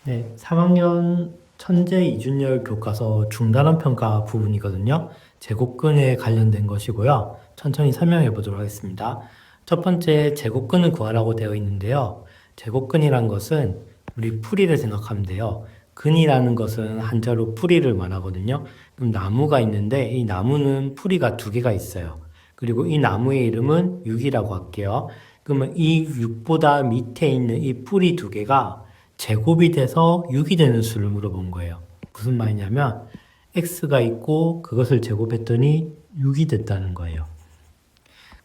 네, 3학년 천재 이준열 교과서 중단원 평가 부분이거든요. 제곱근에 관련된 것이고요. 천천히 설명해 보도록 하겠습니다. 첫 번째, 제곱근을 구하라고 되어 있는데요. 제곱근이란 것은 우리 풀이를 생각하면 돼요. 근이라는 것은 한자로 풀이를 말하거든요. 그럼 나무가 있는데 이 나무는 풀이가 두 개가 있어요. 그리고 이 나무의 이름은 육이라고 할게요. 그러면 이 육보다 밑에 있는 이 풀이 두 개가 제곱이 돼서 6이 되는 수를 물어본 거예요. 무슨 말이냐면 x가 있고 그것을 제곱했더니 6이 됐다는 거예요.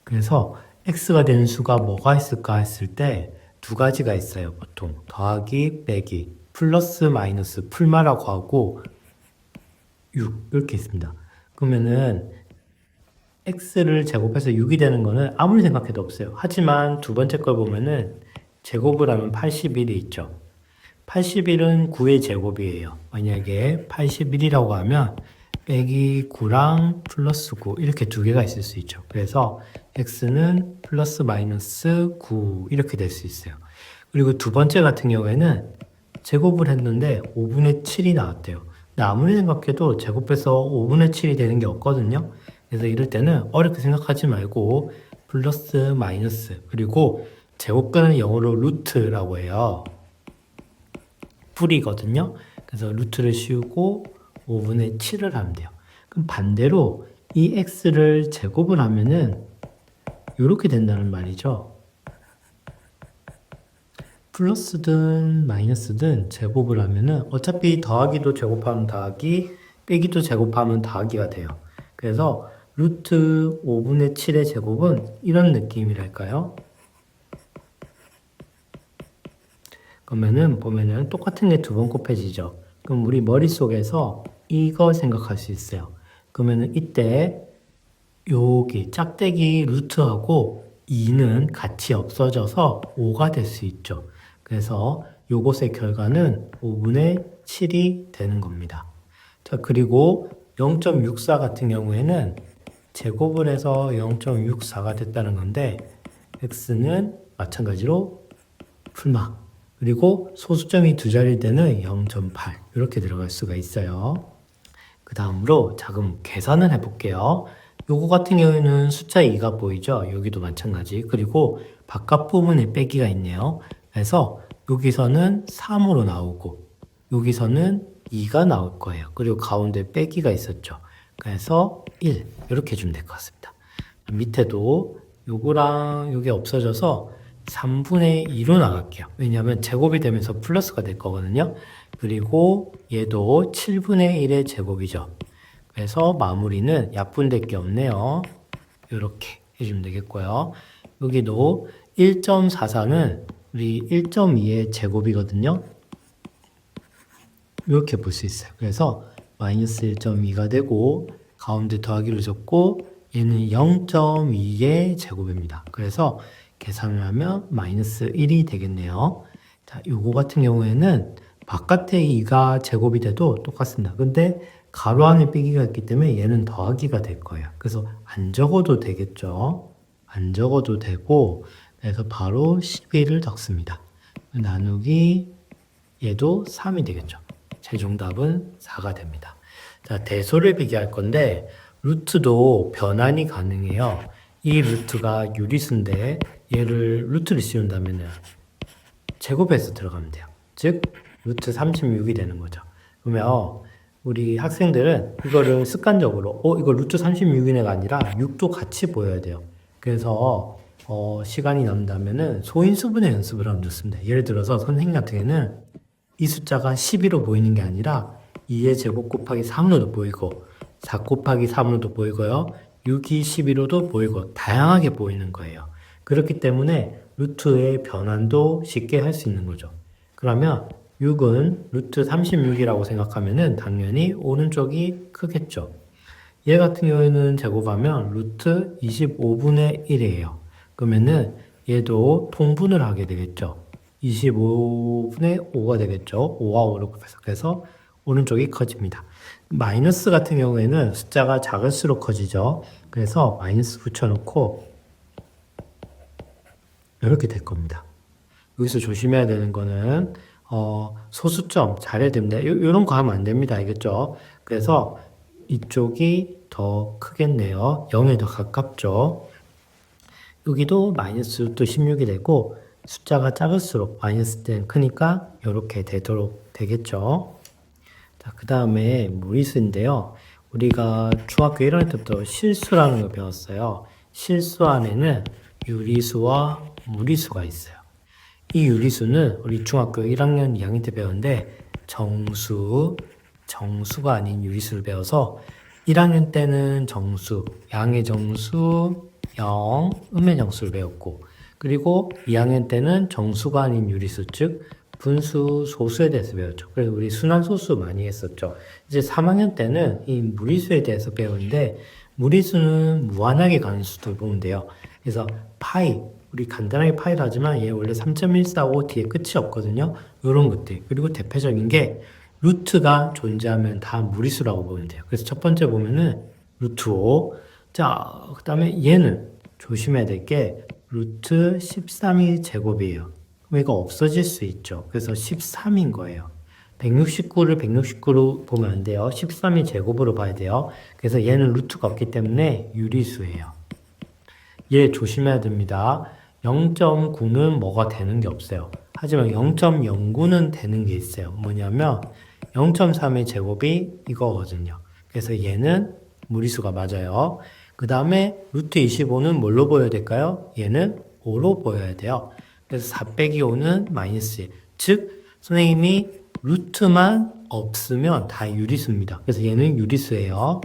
그래서 x가 되는 수가 뭐가 있을까 했을 때 두 가지가 있어요. 보통 더하기, 빼기, 플러스, 마이너스, 풀마라고 하고 6 이렇게 있습니다. 그러면은 x를 제곱해서 6이 되는 거는 아무리 생각해도 없어요. 하지만 두 번째 걸 보면은 제곱을 하면 81이 있죠. 81은 9의 제곱이에요. 만약에 81이라고 하면 빼기 9랑 플러스 9 이렇게 두 개가 있을 수 있죠. 그래서 x는 플러스 마이너스 9 이렇게 될 수 있어요. 그리고 두 번째 같은 경우에는 제곱을 했는데 5분의 7이 나왔대요. 근데 아무리 생각해도 제곱해서 5분의 7이 되는 게 없거든요. 그래서 이럴 때는 어렵게 생각하지 말고 플러스 마이너스 그리고 제곱근은 영어로 루트라고 해요. 풀이거든요. 그래서 루트를 씌우고 5분의 7을 하면 돼요. 그럼 반대로 이 x를 제곱을 하면은 이렇게 된다는 말이죠. 플러스든 마이너스든 제곱을 하면은 어차피 더하기도 제곱하면 더하기, 빼기도 제곱하면 더하기가 돼요. 그래서 루트 5분의 7의 제곱은 이런 느낌이랄까요? 그러면은 보면은 똑같은 게 두 번 곱해지죠. 그럼 우리 머릿속에서 이거 생각할 수 있어요. 그러면은 이때 여기 짝대기 루트하고 2는 같이 없어져서 5가 될 수 있죠. 그래서 요것의 결과는 5분의 7이 되는 겁니다. 자, 그리고 0.64 같은 경우에는 제곱을 해서 0.64가 됐다는 건데 x는 마찬가지로 풀마 그리고 소수점이 두 자리 때는 0.8 이렇게 들어갈 수가 있어요. 그 다음으로 자 그럼 계산을 해볼게요. 요거 같은 경우에는 숫자 2가 보이죠? 여기도 마찬가지. 그리고 바깥 부분에 빼기가 있네요. 그래서 여기서는 3으로 나오고 여기서는 2가 나올 거예요. 그리고 가운데 빼기가 있었죠. 그래서 1 이렇게 해주면 될 것 같습니다. 밑에도 요거랑 요게 없어져서 3분의 2로 나갈게요. 왜냐하면 제곱이 되면서 플러스가 될 거거든요. 그리고 얘도 7분의 1의 제곱이죠. 그래서 마무리는 약분될 게 없네요. 이렇게 해주면 되겠고요. 여기도 1.44는 우리 1.2의 제곱이거든요. 이렇게 볼 수 있어요. 그래서 마이너스 1.2가 되고 가운데 더하기를 적고 얘는 0.2의 제곱입니다. 그래서 계산을 하면 마이너스 1이 되겠네요. 자, 요거 같은 경우에는 바깥에 2가 제곱이 돼도 똑같습니다. 근데 가로 안에 빼기가 있기 때문에 얘는 더하기가 될 거예요. 그래서 안 적어도 되겠죠. 안 적어도 되고 그래서 바로 11을 적습니다. 나누기 얘도 3이 되겠죠. 최종 답은 4가 됩니다. 자, 대소를 비교할 건데 루트도 변환이 가능해요. 이 루트가 유리수인데 얘를 루트를 씌운다면 제곱해서 들어가면 돼요. 즉 루트 36이 되는 거죠. 그러면 우리 학생들은 이거를 습관적으로 이거 루트 36이네가 아니라 6도 같이 보여야 돼요. 그래서 시간이 남다면은 소인수분해 연습을 하면 좋습니다. 예를 들어서 선생님 같은 경우에는 이 숫자가 12로 보이는 게 아니라 2의 제곱 곱하기 3으로도 보이고 4 곱하기 3으로도 보이고요. 6이 11로도 보이고 다양하게 보이는 거예요. 그렇기 때문에 루트의 변환도 쉽게 할 수 있는 거죠. 그러면 6은 루트 36이라고 생각하면은 당연히 오른쪽이 크겠죠. 얘 같은 경우에는 제곱하면 루트 25분의 1이에요. 그러면은 얘도 통분을 하게 되겠죠. 25분의 5가 되겠죠. 5와 5를 곱해서. 그래서 오른쪽이 커집니다. 마이너스 같은 경우에는 숫자가 작을수록 커지죠. 그래서 마이너스 붙여놓고 이렇게 될 겁니다. 여기서 조심해야 되는 거는 소수점 잘해야 됩니다. 요런 거 하면 안 됩니다. 알겠죠? 그래서 이쪽이 더 크겠네요. 0에 더 가깝죠. 여기도 마이너스 루트 16이 되고 숫자가 작을수록 마이너스 때는 크니까 이렇게 되도록 되겠죠. 자, 그 다음에 무리수인데요. 우리가 중학교 1학년 때부터 실수라는 걸 배웠어요. 실수 안에는 유리수와 무리수가 있어요. 이 유리수는 우리 중학교 1학년, 2학년 때 배웠는데 정수가 아닌 유리수를 배워서 1학년 때는 정수, 양의 정수, 0, 음의 정수를 배웠고 그리고 2학년 때는 정수가 아닌 유리수, 즉 분수, 소수에 대해서 배웠죠. 그래서 우리 순환소수 많이 했었죠. 이제 3학년 때는 이 무리수에 대해서 배우는데 무리수는 무한하게 가는 수도 보면 돼요. 그래서 파이, 우리 간단하게 파이를 하지만 얘 원래 3.145 뒤에 끝이 없거든요. 이런 것들. 그리고 대표적인 게 루트가 존재하면 다 무리수라고 보면 돼요. 그래서 첫 번째 보면은 루트 5. 자, 그 다음에 얘는 조심해야 될 게 루트 13이 제곱이에요. 그럼 이거 없어질 수 있죠. 그래서 13인 거예요. 169를 169로 보면 안 돼요. 13이 제곱으로 봐야 돼요. 그래서 얘는 루트가 없기 때문에 유리수예요. 얘 조심해야 됩니다. 0.9는 뭐가 되는 게 없어요. 하지만 0.09는 되는 게 있어요. 뭐냐면 0.3의 제곱이 이거거든요. 그래서 얘는 무리수가 맞아요. 그 다음에 루트 25는 뭘로 보여야 될까요? 얘는 5로 보여야 돼요. 그래서 4 빼기 5는 마이너스 1. 즉 선생님이 루트만 없으면 다 유리수입니다. 그래서 얘는 유리수예요.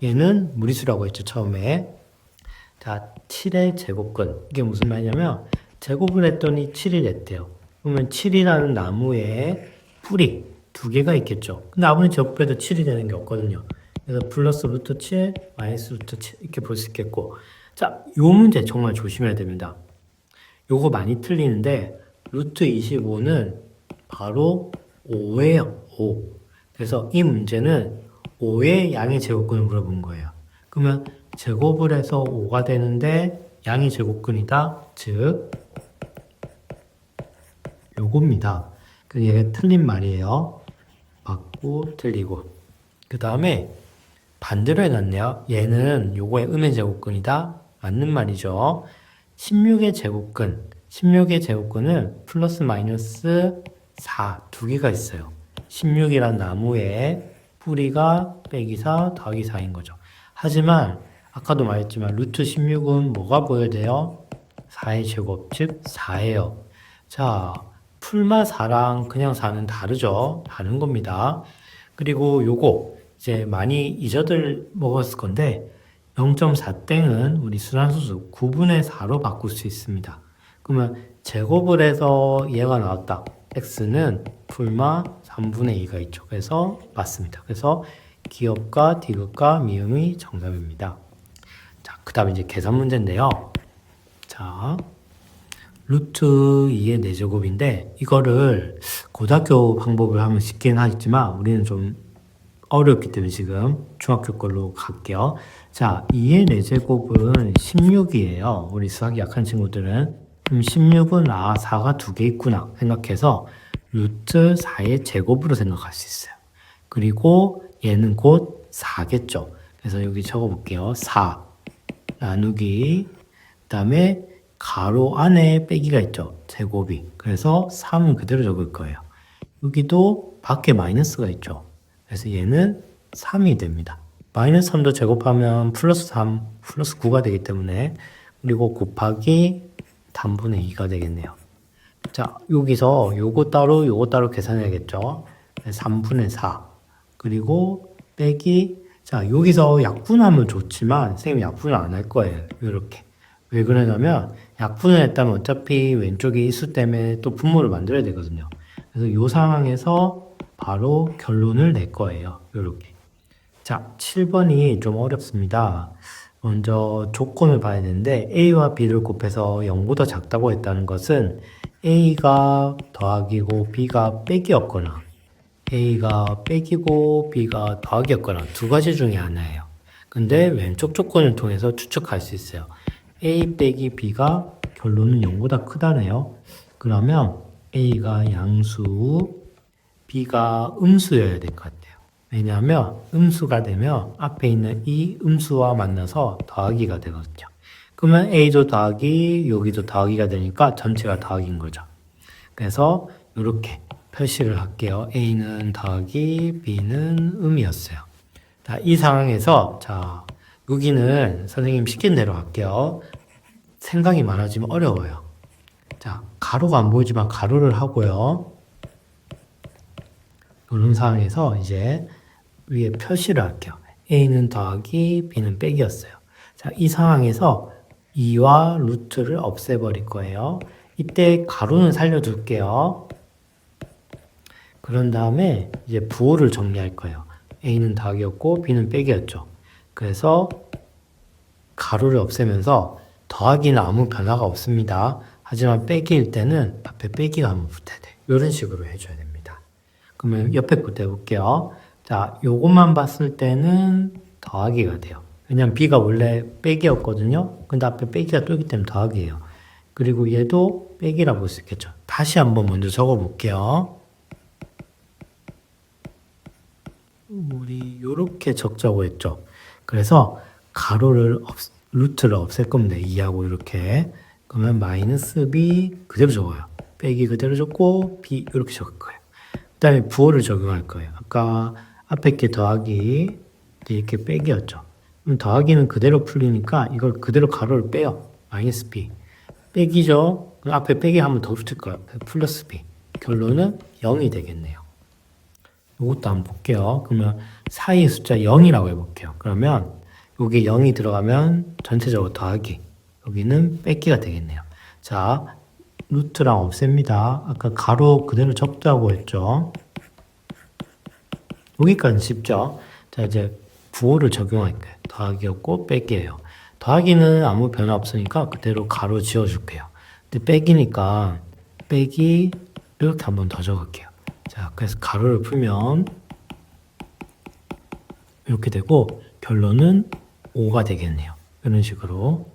얘는 무리수라고 했죠, 처음에. 자, 7의 제곱근. 이게 무슨 말이냐면 제곱을 했더니 7이 됐대요. 그러면 7이라는 나무에 뿌리 2개가 있겠죠. 근데 아무리 제곱해도 7이 되는 게 없거든요. 그래서 플러스 루트 7, 마이너스 루트 7 이렇게 볼 수 있겠고. 자, 요 문제 정말 조심해야 됩니다. 요거 많이 틀리는데 루트 25는 바로 5예요. 5. 그래서 이 문제는 5의 양의 제곱근을 물어본 거예요. 그러면 제곱을 해서 5가 되는데 양의 제곱근이다. 즉 요겁니다. 얘가 틀린 말이에요. 맞고 틀리고. 그 다음에 반대로 해놨네요. 얘는 요거의 음의 제곱근이다. 맞는 말이죠. 16의 제곱근. 16의 제곱근은 플러스 마이너스 4 2개가 있어요. 16이란 나무에 뿌리가 빼기 4 더하기 4인 거죠. 하지만 아까도 말했지만 루트 16은 뭐가 보여야 돼요? 4의 제곱, 즉 4예요. 자, 풀마 4랑 그냥 4는 다르죠. 다른 겁니다. 그리고 요거 이제 많이 잊어들 먹었을 건데 0.4땡은 우리 순환소수 9분의 4로 바꿀 수 있습니다. 그러면 제곱을 해서 얘가 나왔다. x는 풀마 3분의 2가 있죠. 그래서 맞습니다. 그래서 기업과 디귿과 미음이 정답입니다. 자, 그 다음에 이제 계산 문제인데요. 자, 루트 2의 4제곱인데 이거를 고등학교 방법을 하면 쉽긴 하겠지만 우리는 좀 어렵기 때문에 지금 중학교 걸로 갈게요. 자, 2의 4제곱은 16이에요. 우리 수학이 약한 친구들은. 그럼 16은 4가 2개 있구나 생각해서 루트 4의 제곱으로 생각할 수 있어요. 그리고 얘는 곧 4겠죠. 그래서 여기 적어볼게요. 4 나누기 그 다음에 가로 안에 빼기가 있죠. 제곱이. 그래서 3은 그대로 적을 거예요. 여기도 밖에 마이너스가 있죠. 그래서 얘는 3이 됩니다. 마이너스 3도 제곱하면 플러스 3, 플러스 9가 되기 때문에 그리고 곱하기 단분의 2가 되겠네요. 자, 여기서 요거 따로 계산해야겠죠. 3분의 4 그리고 빼기 자, 여기서 약분하면 좋지만 선생님이 약분을 안 할 거예요. 이렇게. 왜 그러냐면 약분을 했다면 어차피 왼쪽에 이수 때문에 또 분모를 만들어야 되거든요. 그래서 이 상황에서 바로 결론을 낼 거예요. 이렇게. 자, 7번이 좀 어렵습니다. 먼저 조건을 봐야 되는데 A와 B를 곱해서 0보다 작다고 했다는 것은 A가 더하기고 B가 빼기였거나 A가 빼기고 B가 더하기였거나 두 가지 중에 하나예요. 근데 왼쪽 조건을 통해서 추측할 수 있어요. A 빼기 B가 결론은 0보다 크다네요. 그러면 A가 양수, B가 음수여야 될 것 같아요. 왜냐하면 음수가 되면 앞에 있는 이 음수와 만나서 더하기가 되거든요. 그러면 A도 더하기, 여기도 더하기가 되니까 전체가 더하기인 거죠. 그래서 이렇게 표시를 할게요. A는 더하기, B는 음이었어요. 자, 이 상황에서, 자, 여기는 선생님 시킨 대로 할게요. 생각이 많아지면 어려워요. 자, 가로가 안 보이지만 가로를 하고요. 이런 상황에서 이제 위에 표시를 할게요. A는 더하기, B는 빼기였어요. 자, 이 상황에서 2와 루트를 없애버릴 거예요. 이때 가로는 살려둘게요. 그런 다음에 이제 부호를 정리할 거예요. A는 더하기였고 B는 빼기였죠. 그래서 가로를 없애면서 더하기는 아무 변화가 없습니다. 하지만 빼기일 때는 앞에 빼기가 한번 붙어야 돼요. 이런 식으로 해줘야 됩니다. 그러면 옆에 것도 해볼게요. 자, 요것만 봤을 때는 더하기가 돼요. 왜냐면 B가 원래 빼기였거든요. 근데 앞에 빼기가 또 있기 때문에 더하기예요. 그리고 얘도 빼기라 볼 수 있겠죠. 다시 한번 먼저 적어볼게요. 우리 요렇게 적자고 했죠. 그래서 가로를 루트를 없앨 겁니다. 2하고 이렇게. 그러면 마이너스 B 그대로 적어요. 빼기 그대로 적고 B 이렇게 적을 거예요. 그 다음에 부호를 적용할 거예요. 아까 앞에 게 더하기 이렇게 빼기였죠. 그럼 더하기는 그대로 풀리니까 이걸 그대로 가로를 빼요. 마이너스 B. 빼기죠. 그럼 앞에 빼기 하면 더 붙을 거예요. 플러스 B. 결론은 0이 되겠네요. 이것도 한번 볼게요. 그러면 사이 숫자 0이라고 해볼게요. 그러면 여기 0이 들어가면 전체적으로 더하기. 여기는 빼기가 되겠네요. 자, 루트랑 없앱니다. 아까 가로 그대로 적자고 했죠. 여기까지는 쉽죠. 자, 이제 부호를 적용할 거예요. 더하기였고 빼기예요. 더하기는 아무 변화 없으니까 그대로 가로 지워줄게요. 근데 빼기니까 빼기 이렇게 한번 더 적을게요. 자, 그래서 가로를 풀면 이렇게 되고 결론은 5가 되겠네요. 이런 식으로.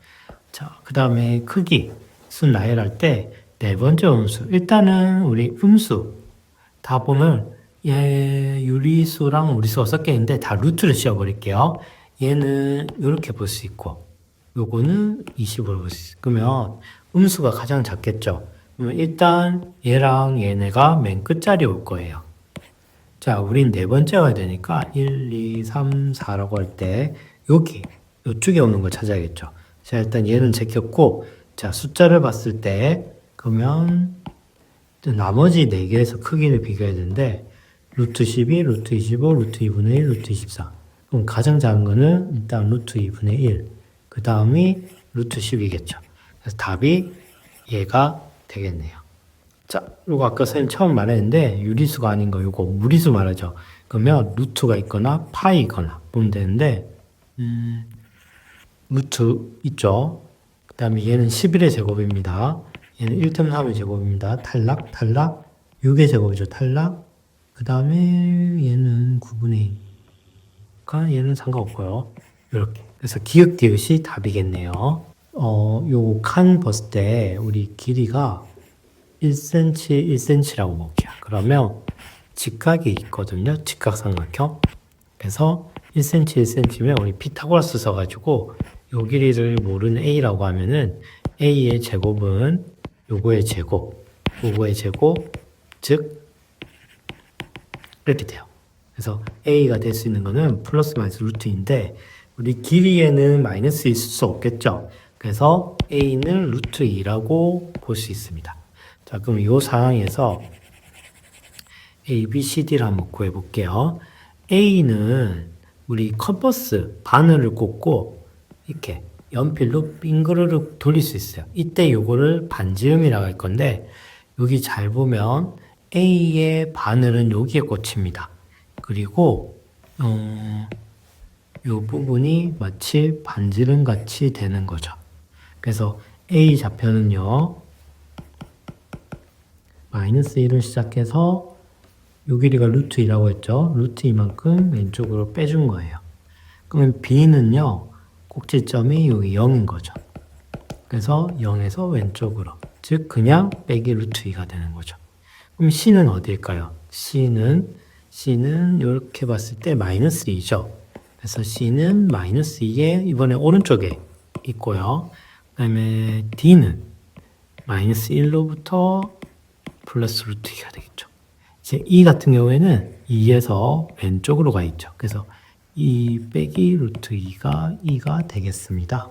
자, 그 다음에 크기, 수 나열할 때 네 번째 음수. 일단은 우리 음수 다 보면 얘 유리수랑 무리수가 섞여 있는데 다 루트를 씌워버릴게요. 얘는 이렇게 볼 수 있고 요거는 20으로 볼 수 있어요. 그러면 음수가 가장 작겠죠. 그러면 일단 얘랑 얘네가 맨 끝자리에 올 거예요. 자, 우린 네 번째 와야 되니까 1, 2, 3, 4라고 할 때 여기 이쪽에 오는 걸 찾아야겠죠. 자, 일단 얘는 제꼈고 자, 숫자를 봤을 때 그러면 나머지 4개에서 크기를 비교해야 되는데 루트 12, 루트 25, 루트 2분의 1, 루트 24. 그럼 가장 작은 거는 일단 루트 2분의 1. 그 다음이 루트 10이겠죠. 그래서 답이 얘가 되겠네요. 자, 요거 아까 선생님 처음 말했는데 유리수가 아닌 거 요거 무리수 말하죠. 그러면 루트가 있거나 파이거나 보면 되는데 루트 있죠. 그 다음에 얘는 11의 제곱입니다. 얘는 1.3의 제곱입니다. 탈락, 탈락. 6의 제곱이죠. 탈락. 그 다음에 얘는 9분의 2니까 얘는 상관없고요. 이렇게. 그래서 기역기역이 답이겠네요. 요 칸 봤을 때 우리 길이가 1cm, 1cm라고 볼게요. 그러면 직각이 있거든요. 직각삼각형. 그래서 1cm, 1cm면 우리 피타고라스 써가지고 요 길이를 모르는 a라고 하면은 a의 제곱은 요거의 제곱, 요거의 제곱, 즉 이렇게 돼요. 그래서 a가 될 수 있는 거는 플러스 마이너스 루트인데 우리 길이에는 마이너스 있을 수 없겠죠. 그래서 a는 루트 2라고 볼 수 있습니다. 자, 그럼 이 상황에서 a, b, c, d를 한번 구해볼게요. a는 우리 컴퍼스 바늘을 꽂고 이렇게 연필로 빙그르륵 돌릴 수 있어요. 이때 요거를 반지름이라고 할 건데 여기 잘 보면 A의 바늘은 여기에 꽂힙니다. 그리고 요 부분이 마치 반지름 같이 되는 거죠. 그래서 A 좌표는요 마이너스 1을 시작해서 요 길이가 루트 2라고 했죠. 루트 2만큼 왼쪽으로 빼준 거예요. 그러면 B는요 꼭지점이 여기 0인 거죠. 그래서 0에서 왼쪽으로 즉 그냥 빼기 루트 2가 되는 거죠. 그럼 C는 어디일까요? C는 이렇게 봤을 때 마이너스 2죠. 그래서 C는 마이너스 2에 이번에 오른쪽에 있고요. 그 다음에 D는 마이너스 1로부터 플러스 루트 2가 되겠죠. 이제 E 같은 경우에는 2에서 왼쪽으로 가 있죠. 그래서 2 빼기 루트 2가 2가 되겠습니다.